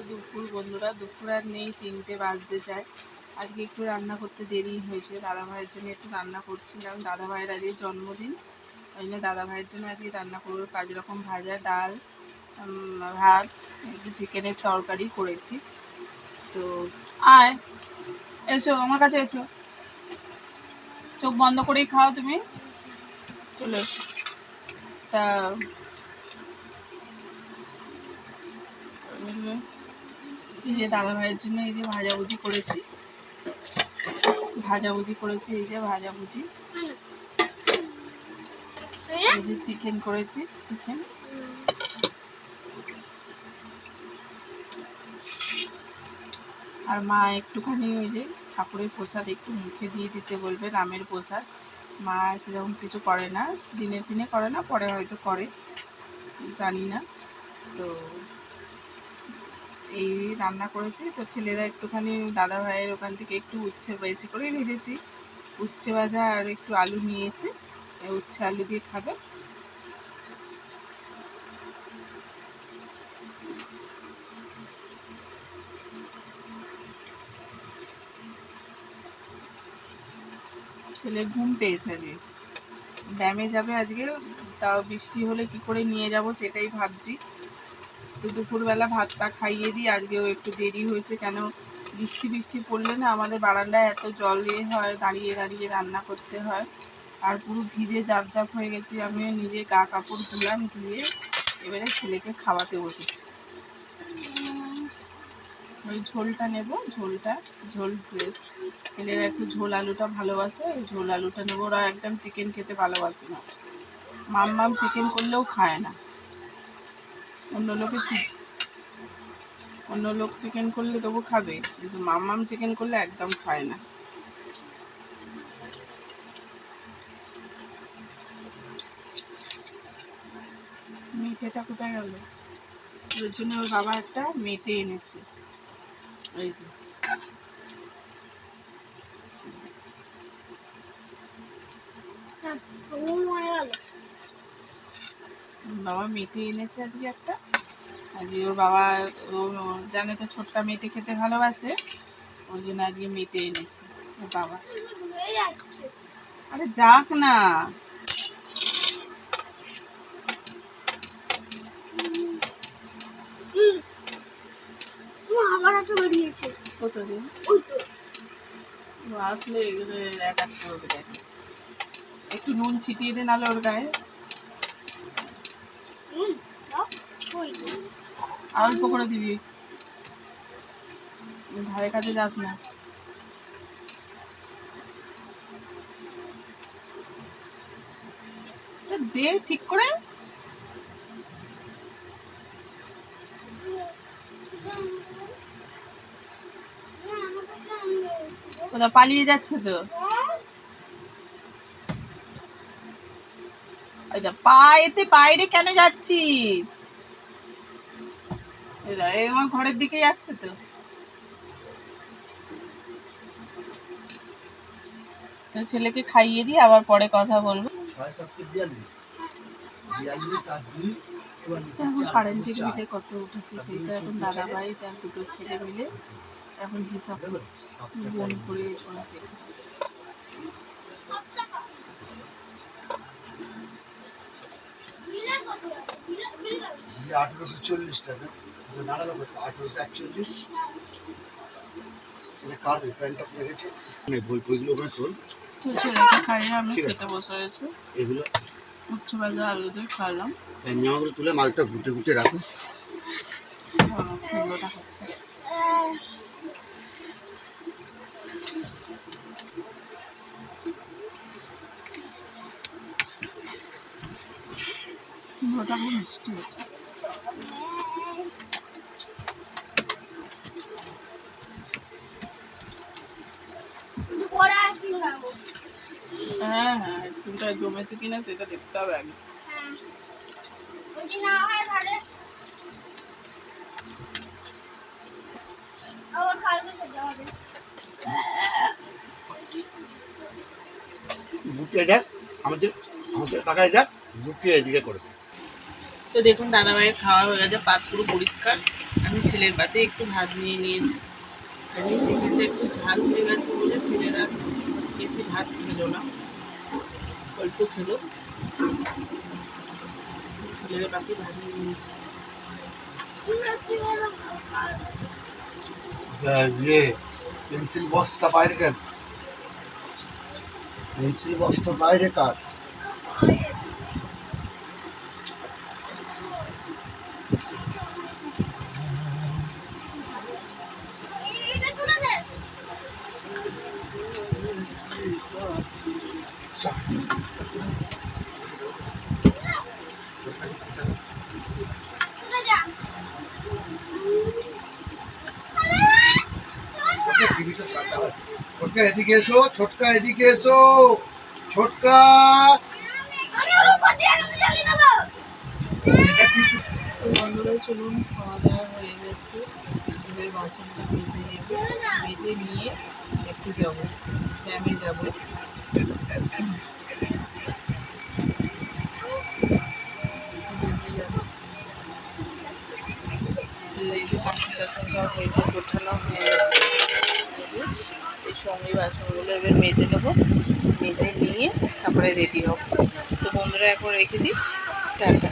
দুপুর বন্ধুরা, দুপুর আর নেই, 3টে বাজতে যায়। আজকে একটু রান্না করতে দেরি হয়েছে, দাদাভাইয়ের জন্য একটু রান্না করছিলাম। দাদাভাইয়ের আজকে জন্মদিন, ওই জন্য দাদাভাইয়ের জন্য আজকে রান্না করবো 5 রকম ভাজা, ডাল, ভাত, একটু চিকেনের তরকারি করেছি। তো আয়, এসো আমার কাছে এসো, চোখ বন্ধ করেই খাও তুমি, চলো। তা এই যে দাদাভাইয়ের জন্য এই যে ভাজাভুজি করেছি, এই যে ভাজাভুজি, এই যে চিকেন করেছি, চিকেন। আর মা একটুখানি ওই যে ঠাকুরের প্রসাদ একটু মুখে দিয়ে দিতে বলবে, রামের প্রসাদ। মা সেরকম কিছু করে না, দিনে দিনে করে না, পরে হয়তো করে, জানি না। তো এই রান্না করেছি। তো ছেলেরা একটুখানি দাদা ভাইয়ের ওখান থেকে একটু উচ্ছে বেশি করে ভেজেছি, উচ্ছে ভাজা আর একটু আলু নিয়েছে, উচ্ছে আলু দিয়ে খাবে। ছেলে ঘুম পেয়েছে, যে ব্যায়ামে যাবে আজকে, তাও বৃষ্টি হলে কি করে নিয়ে যাব সেটাই ভাবছি। তো দুপুরবেলা ভাতটা খাইয়ে দিই, আজকেও একটু দেরি হয়েছে, কেন বৃষ্টি পড়লে না আমাদের বারান্দায় এত জল হয়, দাঁড়িয়ে দাঁড়িয়ে রান্না করতে হয়, আর পুরো ভিজে জাপ হয়ে গেছি। আমিও নিজে গা কাপড় ধুলাম, ধুয়ে এবারে ছেলেকে খাওয়াতে বসেছি। ওই ঝোলটা নেব, ঝোল ছেলেরা একটু ঝোল আলুটা ভালোবাসে, ওই ঝোল আলুটা নেবো। ওরা একদম চিকেন খেতে ভালোবাসে না, মাম চিকেন করলেও খায় না। অন্য লোক চিকেন করলে তবু খাবে, কিন্তু মাম চিকেন করলে একদম খায় না। মেটেটা কোথায় গেল? ওর জন্য ওর বাবা একটা মেটে এনেছে, এই যে বাবা মেটে এনেছে আজকে একটা। আজকে ওর বাবা জানে তো ছোট্টা মেটে খেতে ভালোবাসে, ওই জন্য আজকে মেটে এনেছে ওর বাবা। আরে যাক না, কতদিন আসলে এক করবে, একটু নুন ছিটিয়ে দে, নাহলে ওর গায়ে অল্প করে দিবি, ধারে কাছে যাস না। দে ঠিক করে, কোথাও পালিয়ে যাচ্ছে তো, এতে বাইরে কেন যাচ্ছিস? আমার ঘরের দিকেই আসছে তো ছেলেকে খাইয়ে দিই, আবার পরে কথা বলবো। এখন কারেন্টের বিলে কত উঠেছে সেটা এখন দাদাভাই তার দুটো ছেলে মিলে এখন হিসাব করছে, বোন করে করেছে। টাকা, 1841 বইগুলো ওখানে তোল। ছেলেকে খাইয়ে আমি খেতে বসে গেছি, এগুলো উচ্ছে ভাজা আলু দিয়ে খাইলাম। জামাগুলো তুলে মালটা গুটে গুটে রাখো। ওটা খুব মিষ্টি হচ্ছে। হ্যাঁ হ্যাঁ, আইসক্রিমটা জমেছে কিনা সেটা দেখতে হবে আগে। গুটিয়ে যাক, আমাদের তাকায় যাক, গুটিয়ে এদিকে করে। তো দেখুন দাদাভাইয়ের খাওয়া হয়ে গেছে, পাত পুরো পরিষ্কার, আমি ছেলের পাতে একটু ভাত নিয়ে নিয়েছি। আজকে চিকেনটা একটু ঝাল হয়ে গেছে বলে ছেলেরা বেশি ভাত খেলো না, অল্প খেলো। ছেলেদের পাতে ভাত নিয়ে নিয়েছি। ইয়ে পেন্সিল বক্সটা বাইরে কেন? পেন্সিল বক্সটা বাইরে কার? টিভিটা চালা। ছোটকা এদিকে এসো, ছোটকা এদিকে এসো, ছোটকা। তো বন্ধুরা চলুন, খাওয়া দাওয়া হয়ে গেছে, এবার বাসনটা মেজে নেব। মেজে নিয়ে একটু যাবো, ড্যামে যাবো। এই যে বাসন টাসন সব মেজে গোছানো হয়ে গেছে। এই যে এই সঙ্গে বাসনগুলো এবার মেজে নেবো, মেজে নিয়ে তারপরে রেডি হবো। তো বন্ধুরা এখন রেখে দিই, টাটা।